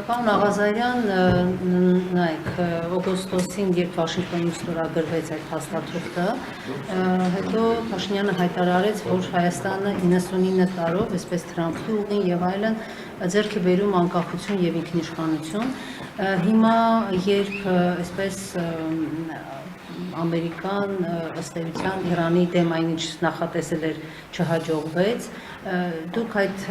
Պարոն Աղազարյան, նայեք, օգոստոսին, երբ Վաշինգտոնում ստորագրվեց այդ փաստաթուղթը, հետո Փաշինյանը հայտարարեց, որ Հայաստանը 99 տարով, այսպես Թրամփի ուղին եւ այլն, ձեռք է բերում անկախություն եւ ինքնիշխանություն։ Հիմա, երբ այսպես Ամերիկան ըստ էության Իրանի դեմ այնինչ նախատեսել էր չհաջողվեց, դուք այդ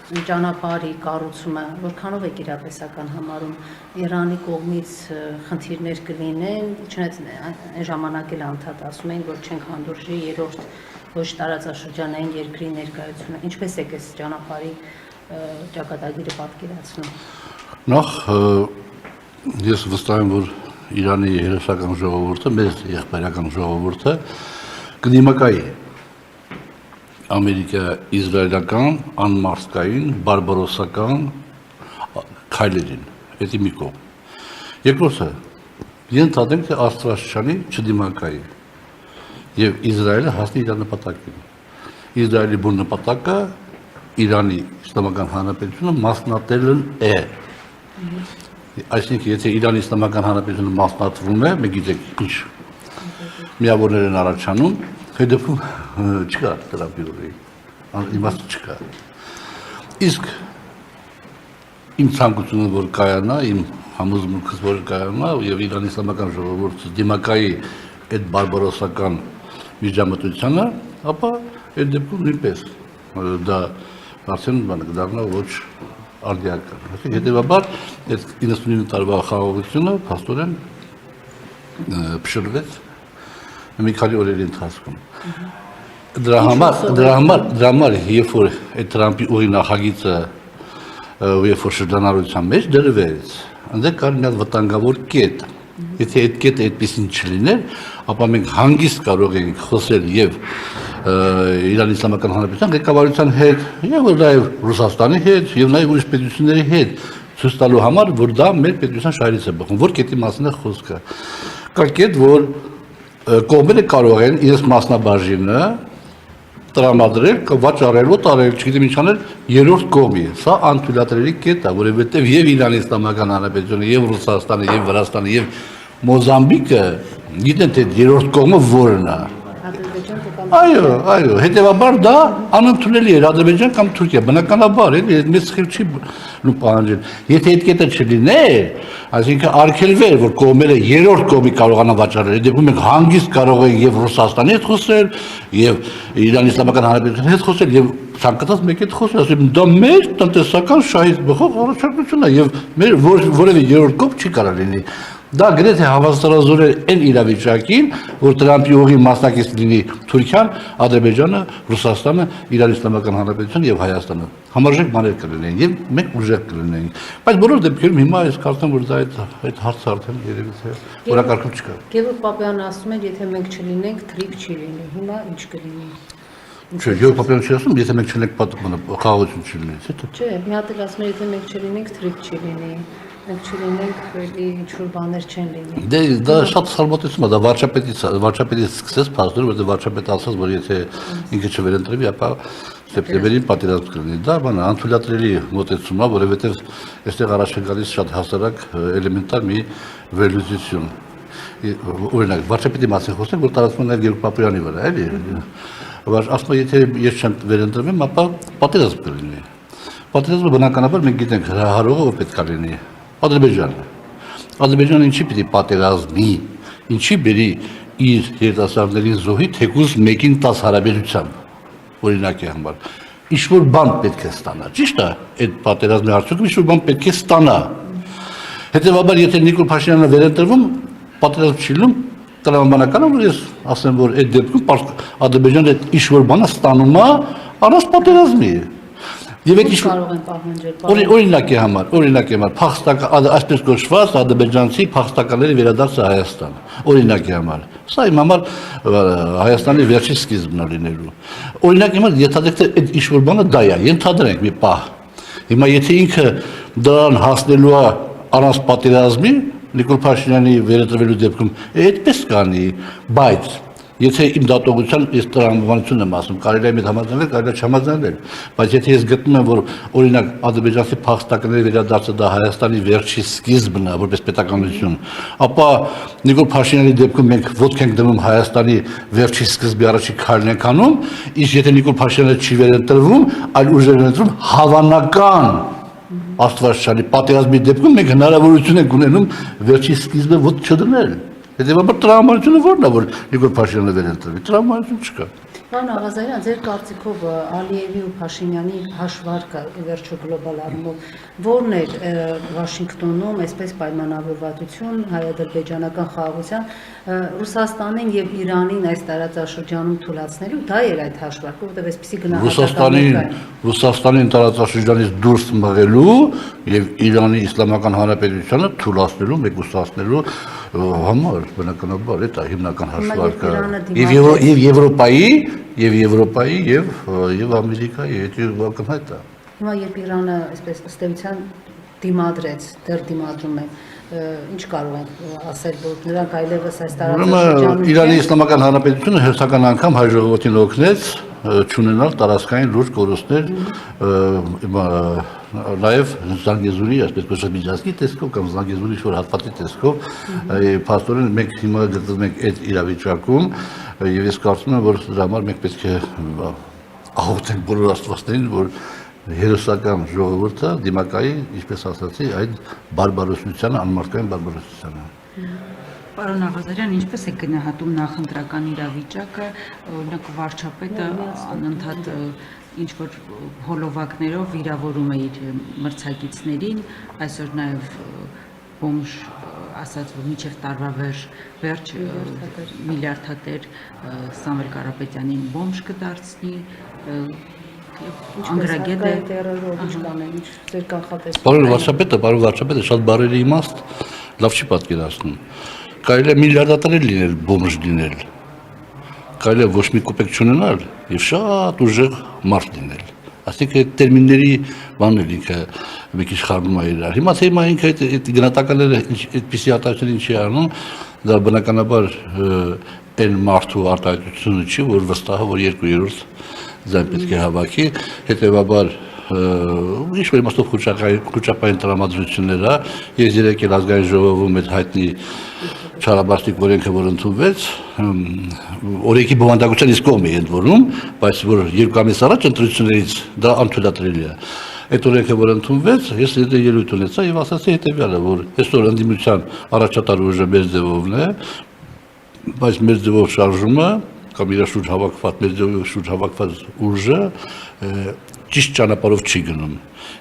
ճանապարհի կառուցումը որքանով եք իրատեսական համարում Իրանի կողմից խնդիրներ կլինեն, չնայած այն ժամանակ էլ անդադ ասում էին, որ չենք հանդուրժի երրորդ ոչ տարածաշրջանային երկրի ներկայությունը, ինչպես եք այս ճանապարհի ճակատագիրը պատկերացնում։ Նախ ես վստահ եմ, որ Իրանի երեսական ժողովուրդը, մեծ եղբայրական ժողովուրդը կդիմակայի ամերիկա-իսրայելական, անմարսկային, բարբարոսական քայլերին, դա մի կողմ։ Երկրորդը, ենթադրենք, թե Աստվածաշնչի չդիմակայի եւ Իսրայելը հասնի իր նպատակին։ Իսրայելի բուն նպատակը Իրանի Իսլամական Հանրապետությունը մասնատելն է։ Այսինքն, եթե Իրանի Իսլամական Հանրապետությունը մասնատվում է, մենք գիտենք ինչ միավորներ են առաջանում, հետևում չկա Տրամփի ուղի, իմաստը չկա։ Իսկ իմ ցանկությունը, որ կայանա, իմ համոզմունքս, որ կայանա, եւ Իրանի Իսլամական ժողովուրդը դիմակայի այդ բարբարոսական միջամտությանը, ապա այդ դեպքում նույնպես դա արդեն բանը կդառնա ոչ արդիական։ Հետևաբար, այդ 99 տարվա խաղաղությունը փաստորեն փշրվեց մի քանի օրերի ընթացքում։ Դրա համար, երբ որ այդ Թրամփի ուղի նախագիծը երբ որ շրջանառության մեջ դրվեց, այնտեղ կար մի հատ վտանգավոր կետ։ Եթե այդ կետը այդպեսին չլիներ, ապա մենք հանգիստ կարող ենք խոսել եւ Իրանի Իսլամական Հանրապետության ղեկավարության հետ, եւ նաեւ Ռուսաստանի հետ, եւ նաեւ ուրիշ պետությունների հետ ցույց տալու համար, որ դա մեր պետության շահերից է բխում, որ կետի մասին է խոսքը։ Կա կետ, որ կողմերը կարող են իրենց մասնաբաժինը տրամադրել, վաճառելու, տարել, չգիտեմ ինչ անել երրորդ կողմի։ Սա անթույլատրելի կետ է, որովհետեւ եւ Իրանի Իսլամական Հանրապետությունը, եւ Ռուսաստանը, եւ Վրաստանը, եւ Մոզամբիկը գիտեն թե երրորդ կողմը որն է։ Այո, հետևաբար դա անընդունելի է Ադրբեջան կամ Թուրքիա, բնականաբար, մեծ խիլ չի պահանջել։ Եթե այդ կետը չլիներ, այսինքն արգելվեր, որ կողմերը երրորդ կողմի կարողանան վաճառել, դեպքում մենք հանգիստ կարող ենք եւ Ռուսաստանի հետ խոսել, եւ Իրանի Իսլամական Հանրապետության հետ խոսել, եւ ցանկացած մեկի հետ խոսել, ասում դա մեր տնտեսական շահից բխող առաջարկությունն է եւ մեր որևէ երրորդ կողմ չի կարող լինի։ Դա գրեթե հավասարազոր է այն իրավիճակին, որ Տրամփի ուղի մասնակից լինի Թուրքիան, Ադրբեջանը, Ռուսաստանը, Իրանի Իսլամական Հանրապետությունը եւ Հայաստանը։ Համարժեք բաներ կլինեն եւ մենք ուժեղ կլինենք։ Բայց բոլոր դեպքերում հիմա ես կարծեմ, որ դա այդ հարցը արդեն երևի թե օրակարգում չկա։ Գևորգ Պապյանը ասում էր, եթե մենք չլինենք, թրիփ չի լինի։ Հիմա ինչ կլինի։ Չէ, Գևորգ Պապյանը չի ասում, եթե մենք չլինենք, խաղաղություն չի լինի, չէ՞։ Չէ, մի հատ էլ ասում էր, եթե մենք չլինենք, թրիփ չի լինի։ Մենք չլինենք, ինչ-որ բաներ չեն լինի։ Դա շատ սխալմոտեցում է, դա վարչապետից սկսեց փաստորեն, որտեղ վարչապետը ասաց, որ եթե ինքը չվերընտրվի, ապա սեպտեմբերին պատերազմ կլինի։ Դա բանը անթույլատրելի մոտեցում է, որովհետև այստեղ առաջ է գալիս շատ հասարակ էլեմենտար մի վերլուծություն։ Օրինակ, վարչապետի մասին խոսենք, որ տարածվում է նաև Գևորգ Պապյանի վրա, էլի։ Ասում է, եթե ես չեմ վերընտրվեմ, ապա պատերազմ կլինի։ Պատերազմը բնականաբար մենք գիտենք հրահարողը որ պետք է լինի։ Ադրբեջանը ինչի պիտի պատերազմի, ինչի բերի իր երիտասարդներին զոհի թեկուզ 1-ին 10 հարաբերությամբ, օրինակի համար, ինչ-որ բան պետք է ստանա, ճիշտ է, այդ պատերազմի արդյունքում ինչ-որ բան պետք է ստանա։ Հետևաբար, եթե Նիկոլ Փաշինյանը վերընտրվում, պատերազմ չի լինում, տրամաբանական է, որ ես ասեմ, որ այդ դեպքում Ադրբեջանը այդ ինչ-որ բանը ստանում է առանց պատերազմի։ Եվ այդ կարող են պահանջել։ Օրինակի համար, այսպես կոչված ադրբեջանցի փախստականների վերադարձը Հայաստան, օրինակի համար։ Սա իմ համար Հայաստանի վերջի սկիզբն է լինելու։ Օրինակի համար ենթադրենք թե այդ ինչ-որ բանը դա է, ենթադրենք մի պահ։ Հիմա եթե ինքը դրան հասնելու է առանց պատերազմի, Նիկոլ Փաշինյանի վերընտրվելու դեպքում այդպես կանի, բայց Եթե իմ դատողության ես տրամաբանություն եմ ասում, կարելի է մեծ համաձայնել, կարելի է չհամաձայնել, բայց եթե ես գտնում եմ, որ օրինակ ադրբեջանցի փախստականների վերադարձը դա Հայաստանի վերջի սկիզբն է, որպես պետականություն, ապա Նիկոլ Փաշինյանի դեպքում մենք ոտք ենք դնում Հայաստանի վերջի սկզբի առաջի քայլն ենք անում, իսկ եթե Նիկոլ Փաշինյանը չի վերընտրվում, այլ ուժեր են ընտրում հավանական աստվածաշարի պատերազմի դեպքում մենք հնարավորություն ենք ունենում վերջի սկիզբը ոտք չդնել։ Հետևաբար տրամաբանությունը ո՞րն է, որ Նիկոլ Փաշինյանը վերընտրվի, տրամաբանություն չկա։ Պարոն Աղազարյան, ձեր կարծիքով Ալիևի ու Փաշինյանի հաշվարկը վերջո գլոբալ առումով ո՞րն էր Վաշինգտոնում այսպես պայմանավորվածություն հայ-ադրբեջանական խաղաղության Ռուսաստանին եւ Իրանին այս տարածաշրջանում թույլատնելու, դա էր այդ հաշվարկը, որտեղ այսպեսի գնահատականներ Ռուսաստանին տարածաշրջանից դուրս մղելու եւ Իրանի Իսլամական Հանրապետությանը թույլատնելու, մեկուսացնելու համար բնականաբար դա հիմնական հաշվարկը եւ Եվրոպայի եւ Ամերիկայի հետ ակնհայտ է։ Հիմա երբ Իրանը այսպես ըստ էության դիմադրեց, դեռ դիմադրում է, ինչ կարող ենք ասել, որ նրանք այլևս այս տարածաշրջանում Իրանի Իսլամական Հանրապետությունը հերթական անգամ հայ ժողովրդին օգնեց չունենալ տարածքային լուրջ կորուստներ նաև Զանգեզուրի, այսպես կոչված Միջազգի տեսքով կամ Զանգեզուրի ինչ-որ հատվածի տեսքով, փաստորեն մենք հիմա գտնվում ենք այդ իրավիճակում եւ ես կարծում եմ, որ դրա համար մենք պետք է աղոթենք բոլոր աստվածներին, որ հերոսական ժողովուրդը դիմակայի, ինչպես ասացի, այդ բարբարոսությանը, անմարդկային բարբարոսությանը։ Պարոն Աղազարյան, ինչպես է գնահատում նախընտրական իրավիճակը, օրինակ վարչապետը անընդհատ ինչ-որ հոլովակներով վիրավորում է իր մրցակիցներին, այսօր նաև բոմժ ասաց, որ մինչև տարվա վերջ միլիարդատեր Սամվել Կարապետյանին բոմժ կդարձնի, անգրագետ է ձեր կանխատեսում։ Պարոն վարչապետը շատ բարերի իմաստ լավ չի պատկերացնում։ Կարելի է միլիարդատեր լինել, բոմժ լինել, կարելի է ոչ մի կոպեկ չունենալ եւ շատ ուժեղ մարդ լինել։ Այսինքն այդ տերմինների բանն էլ ինքը մի քիչ խառնում է իրար։ Հիմա ինքը այդ գնահատականները այդպիսի արտահայտություն ինչի անում, դա բնականաբար այն մարդու արտահայտությունը չի, որ վստահ է, որ 2/3 ձայն պետք է հավաքի, հետեւաբար ինչ-որ իմաստով խոչապային տրամադրություններ է, ես երեկ էլ ազգային ժողովում այդ հայտնի չարաբաստիկ օրենքը, որ ընդունվեց, օրենքի բովանդակության իսկ կողմ է ընտրվում, բայց որ 2 ամիս առաջ ընտրություններից դա անթույլատրելի է։ Այդ օրենքը, որ ընդունվեց, ես ելույթ ունեցա եւ ասացի հետեւյալը, որ այսօր ընդդիմության առաջատար ուժը մեր ձևովն է, բայց մեր ձևով շարժումը կամ իր շուրջ հավաքված մեր ձևով շուրջ հավաքված ուժը ճիշտ ճանապարհով չի գնում։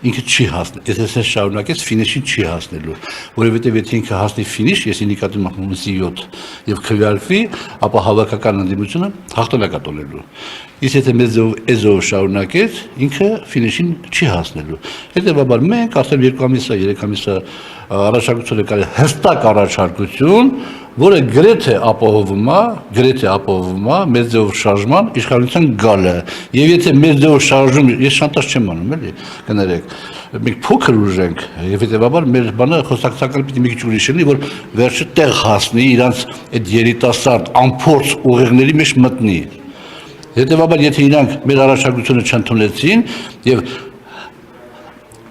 Ինքը չի հասնի, եթե շարունակես ֆինիշին չի հասնելու, որովհետև եթե ինքը հասնի ֆինիշ, եսի նկատում եմ հունիսի 7 եւ քվեարկվի, ապա հավաքական ընդդիմությունը հաղթանակ է տոնելու։ Իսկ եթե մեծ էզով շարունակես, ինքը ֆինիշին չի հասնելու։ Հետեւաբար մենք ասեմ 2 ամիսա, 3 ամիսա առաջարկություն է կարելի հստակ առաջարկություն, որը գրեթե ապահովում է մեր ձևով շարժման իշխանության գալը։ Եվ եթե մեր ձևով շարժում, ես շանտաժ չեմ անում, էլի, կներեք, մենք փոքր ուժ ենք, եւ հետեւաբար մեր բանը խոսակցական պիտի մի քիչ ուրիշ լինի, որ վերջը տեղ հասնի իրանց այդ երիտասարդ անփորձ ուղեղների մեջ մտնի։ Հետեւաբար եթե իրանք մեր առաջարկությունը չընդունեցին եւ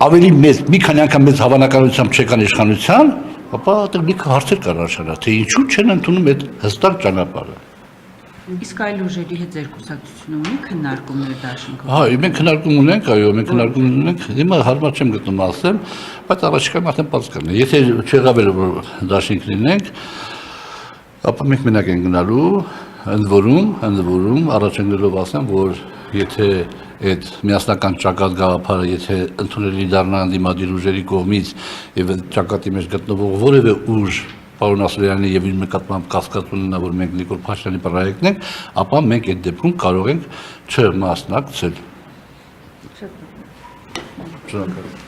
ավելի մեծ, մի քանի անգամ մեծ հավանականությամբ չեկան իշխանության, ապա այդտեղ մի հարցեր կար առաջանալ, թե ինչու չեն ընդունում այդ հստակ ճանապարհը։ Իսկ այլ ուժերի հետ ձեր կուսակցությունը ունի քննարկումներ դաշինքով։ Հա, մենք քննարկում ունենք, այո, մենք քննարկում ունենք, հիմա հարմար չեմ գտնում ասեմ, բայց առաջիկայում արդեն բաց կլինի։ Եթե չեղավ էլ որ դաշինք լինենք, ապա մենք մենակ ենք գնալու, ընդ որում առաջարկելով ասեմ, որ եթե այդ միասնական ճակատ գաղափարը եթե ընդունելի դառնա ընդդիմադիր ուժերի կողմից եւ ճակատի մեջ գտնվող որևէ ուժ պարոն Ասլյանի եւ իր նկատմամբ կասկած ունենա, որ մենք Նիկոլ Փաշինյանի պրոյեկտն ենք, ապա մենք այդ դեպքում կարող ենք չմասնակցել։ Շնորհակալ եմ։